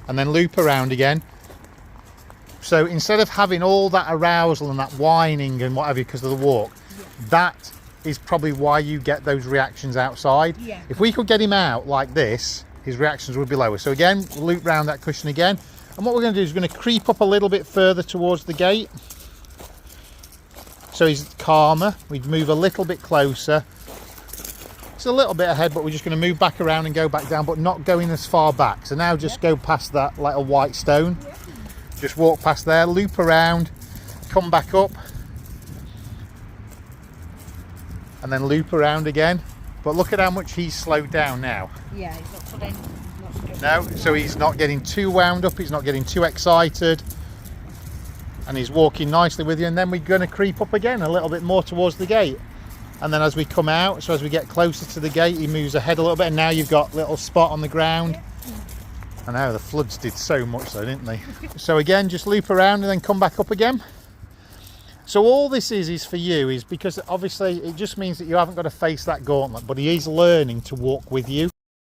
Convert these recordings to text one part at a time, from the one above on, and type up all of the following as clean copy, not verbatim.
and then loop around again. So instead of having all that arousal and that whining and whatever because of the walk, that is probably why you get those reactions outside. If we could get him out like this, his reactions would be lower. So again, loop round that cushion again. And what we're going to do is we're going to creep up a little bit further towards the gate. So he's calmer. We'd move a little bit closer. It's a little bit ahead, but we're just going to move back around and go back down, but not going as far back. So now just go past that little white stone. Just walk past there, loop around, come back up, and then loop around again. But look at how much he's slowed down now. Yeah, he's not pulling. No, so he's not getting too wound up, he's not getting too excited, and he's walking nicely with you. And then we're going to creep up again a little bit more towards the gate. And then as we come out, so as we get closer to the gate, he moves ahead a little bit, and now you've got a little spot on the ground. I know, the floods did so much though, didn't they? So again, just loop around and then come back up again. So all this is for you, is because obviously it just means that you haven't got to face that gauntlet, but he is learning to walk with you.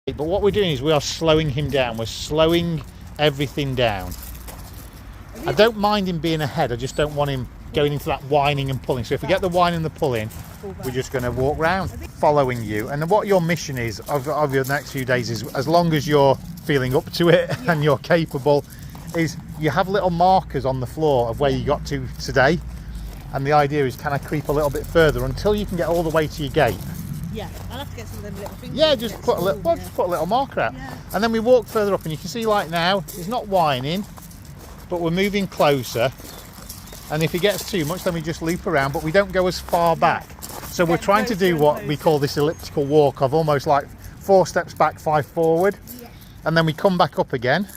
But what we're doing is we are slowing him down. We're slowing everything down. I don't mind him being ahead, I just don't want him going into that whining and pulling. So if we get the whining and the pulling, we're just going to walk round, following you. And what your mission is of your next few days is, as long as you're feeling up to it and you're capable, is you have little markers on the floor of where you got to today. And the idea is kind of creep a little bit further until you can get all the way to your gate. Yeah, I'll have to get some of them little things. Yeah, just put a little, just put a little marker out. Yeah. And then we walk further up, and you can see like now, he's not whining, but we're moving closer. And if he gets too much, then we just loop around, but we don't go as far back. So we're trying to do what we call this elliptical walk of almost like 4 steps back, 5 forward. Yeah. And then we come back up again.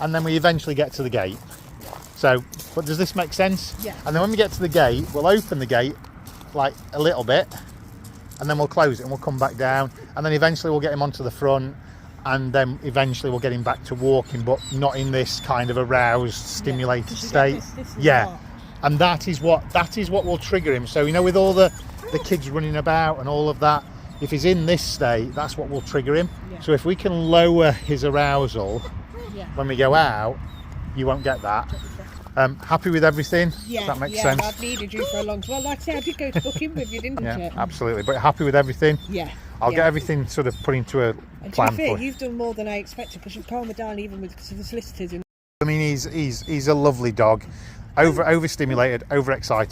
And then we eventually get to the gate. So, but does this make sense? Yeah. And then when we get to the gate, we'll open the gate like a little bit, and then we'll close it and we'll come back down. And then eventually we'll get him onto the front, and then eventually we'll get him back to walking, but not in this kind of aroused, stimulated state. Yeah. And that is what will trigger him. So, you know, with all the kids running about and all of that, if he's in this state, that's what will trigger him. Yeah. So if we can lower his arousal when we go out, you won't get that. Happy with everything? Yeah, that makes sense. I've needed you for a long time. Well, like I said, I did go to book in with you, didn't you? Absolutely. But happy with everything? Yeah. I'll get everything sort of put into a plan for you. You've done more than I expected, because you've calmed me down even with the solicitors. I mean, he's a lovely dog, overstimulated, overexcited.